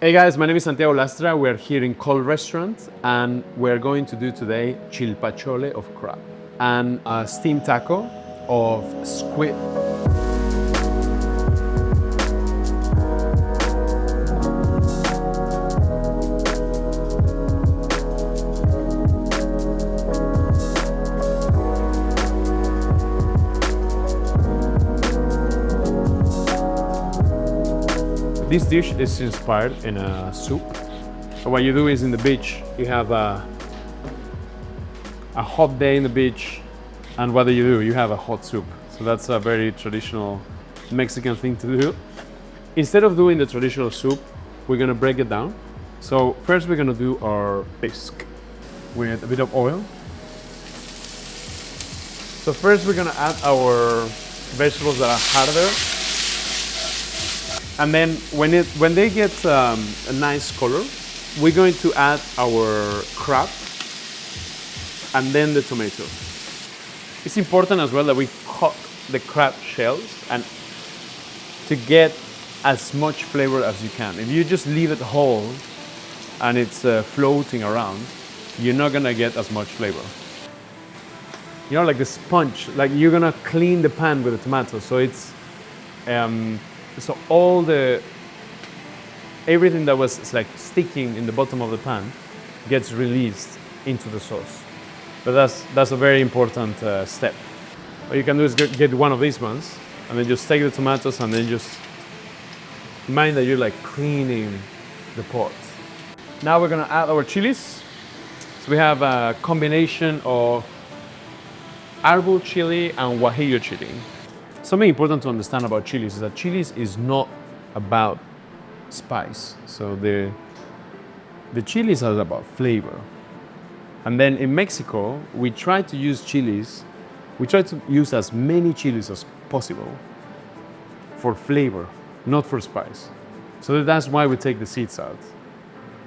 Hey guys, my name is Santiago Lastra. We're here in KOL restaurant and we're going to do today chilpachole of crab and a steamed taco of squid. This dish is inspired in a soup. So what you do is in the beach, you have a hot day in the beach, and what do? You have a hot soup. So that's a very traditional Mexican thing to do. Instead of doing the traditional soup, we're gonna break it down. So first we're gonna do our bisque with a bit of oil. So first we're gonna add our vegetables that are harder. And then when they get a nice color, we're going to add our crab and then the tomato. It's important as well that we cut the crab shells and to get as much flavor as you can. If you just leave it whole and it's floating around, you're not gonna get as much flavor. You know, like the sponge, like you're gonna clean the pan with the tomato, so it's so everything that was like sticking in the bottom of the pan gets released into the sauce. But that's a very important step. What you can do is get one of these ones and then just take the tomatoes and then just mind that you're like cleaning the pot. Now we're gonna add our chilies. So we have a combination of arbol chili and guajillo chili. Something important to understand about chilies is that chilies is not about spice. So the chilies are about flavor. And then in Mexico, we try to use as many chilies as possible for flavor, not for spice. So that's why we take the seeds out.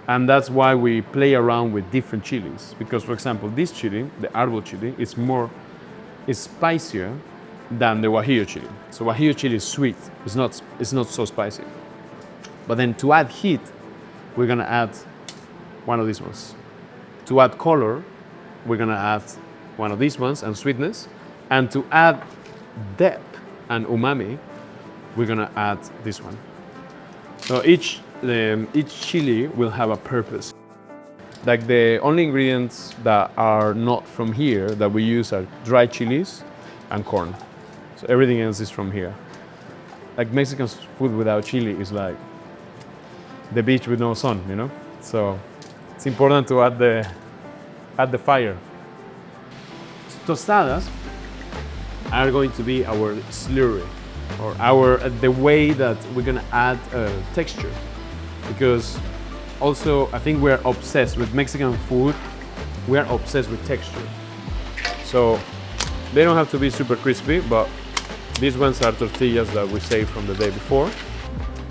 And that's why we play around with different chilies. Because for example, this chili, the arbol chili, is spicier than the guajillo chili. So guajillo chili is sweet, it's not so spicy. But then to add heat, we're gonna add one of these ones. To add color, we're gonna add one of these ones and sweetness. And to add depth and umami, we're gonna add this one. So each chili will have a purpose. Like the only ingredients that are not from here that we use are dry chilies and corn. So everything else is from here. Like Mexican food without chili is like the beach with no sun, you know? So it's important to add the fire. Tostadas are going to be our slurry, or the way that we're gonna add texture. Because also I think we're obsessed with Mexican food, we are obsessed with texture. So they don't have to be super crispy, but these ones are tortillas that we saved from the day before.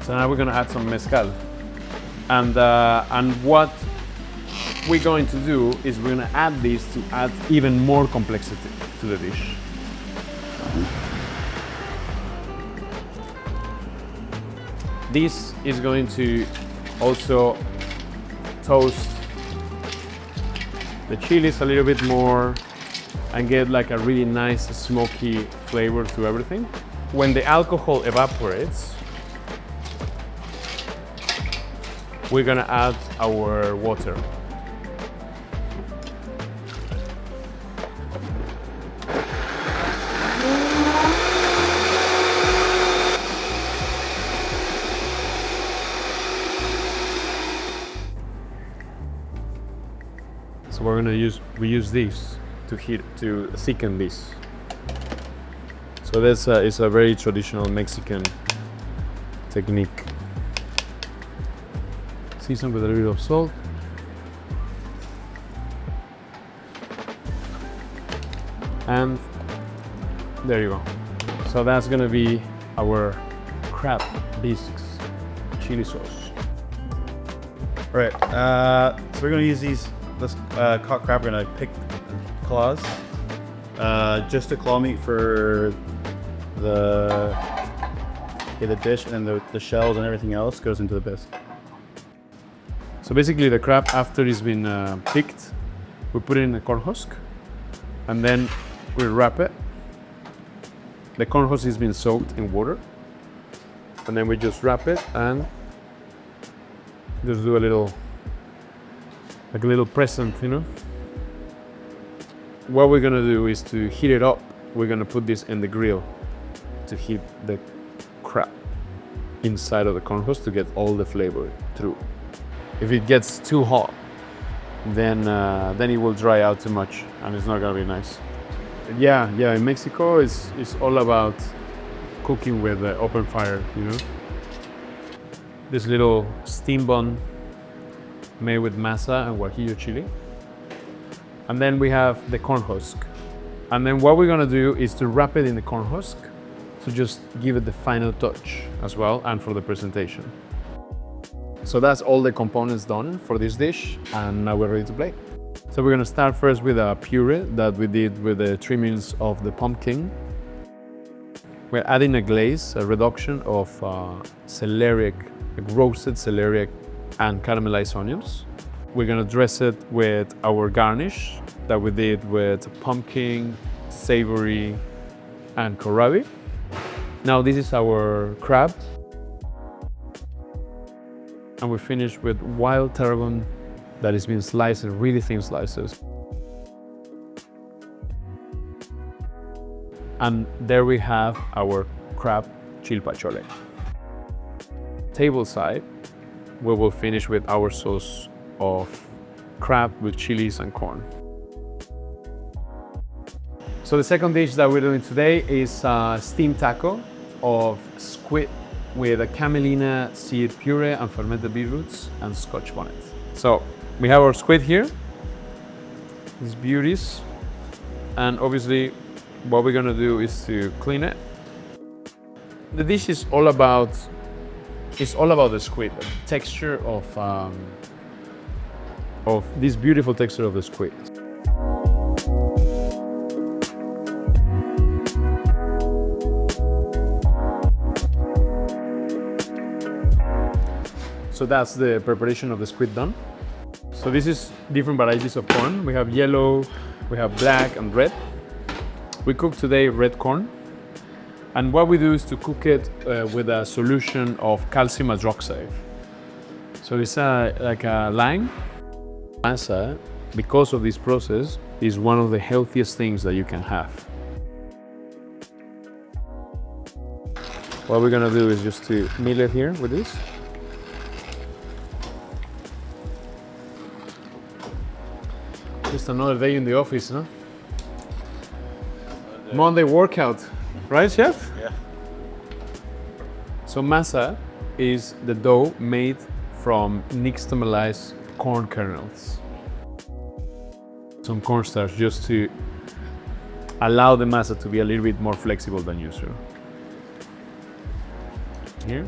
So now we're gonna add some mezcal. And what we're going to do is we're gonna add these to add even more complexity to the dish. This is going to also toast the chilies a little bit more and get like a really nice smoky flavor to everything. When the alcohol evaporates, we're gonna add our water. So we use these to thicken this. So this is a very traditional Mexican technique. Season with a little bit of salt. And there you go. So that's gonna be our crab bisques chili sauce. All right, so we're gonna use this caught crab. We're gonna pick claws, just to claw meat for the dish, and then the shells and everything else goes into the bisque. So basically the crab, after it's been picked, we put it in a corn husk and then we wrap it. The corn husk has been soaked in water and then we just wrap it and just do a little, like a little present, you know. What we're gonna do is to heat it up. We're gonna put this in the grill to heat the crab inside of the corn husk to get all the flavor through. If it gets too hot, then it will dry out too much and it's not gonna be nice. Yeah, in Mexico it's all about cooking with open fire, you know. This little steam bun made with masa and guajillo chili. And then we have the corn husk. And then what we're gonna do is to wrap it in the corn husk to just give it the final touch as well and for the presentation. So that's all the components done for this dish and now we're ready to play. So we're gonna start first with a puree that we did with the trimmings of the pumpkin. We're adding a glaze, a reduction of celeriac, like roasted celeriac and caramelized onions. We're gonna dress it with our garnish that we did with pumpkin, savory, and kohlrabi. Now this is our crab. And we finish with wild tarragon that is being sliced in really thin slices. And there we have our crab chilpachole. Table side, we will finish with our sauce of crab with chilies and corn. So the second dish that we're doing today is a steamed taco of squid with a camelina seed puree and fermented beetroots and scotch bonnet. So we have our squid here, these beauties, and obviously what we're gonna do is to clean it. The dish is all about the squid, the texture of this beautiful texture of the squid. So that's the preparation of the squid done. So this is different varieties of corn. We have yellow, we have black and red. We cook today red corn. And what we do is to cook it with a solution of calcium hydroxide. So it's like a lime. Masa, because of this process, is one of the healthiest things that you can have. What we're gonna do is just to mill it here with this. Just another day in the office, no? Monday workout, right, chef? Yeah. So masa is the dough made from nixtamalized corn kernels. Some cornstarch just to allow the masa to be a little bit more flexible than usual. Here.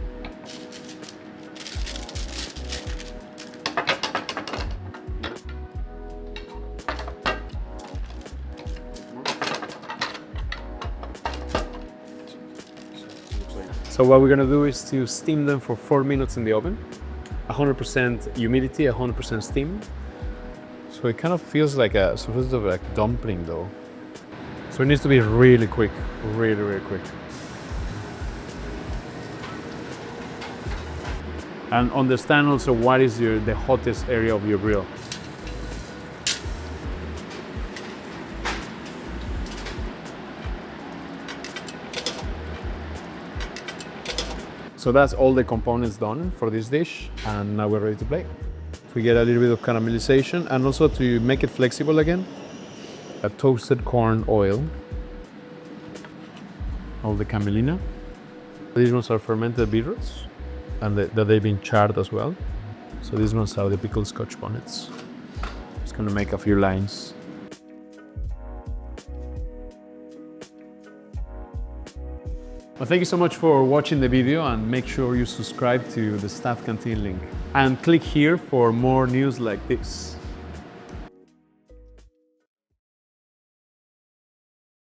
So what we're gonna do is to steam them for 4 minutes in the oven. 100% humidity, 100% steam. So it kind of feels like a sort of like dumpling though. So it needs to be really quick, really quick. And understand also what is the hottest area of your grill. So that's all the components done for this dish, and now we're ready to play. We get a little bit of caramelization, and also to make it flexible again, a toasted corn oil, all the camelina. These ones are fermented beetroots, and that they've been charred as well. So these ones are the pickled scotch bonnets. Just gonna make a few lines. Well, thank you so much for watching the video, and make sure you subscribe to the Staff Canteen link. And click here for more news like this.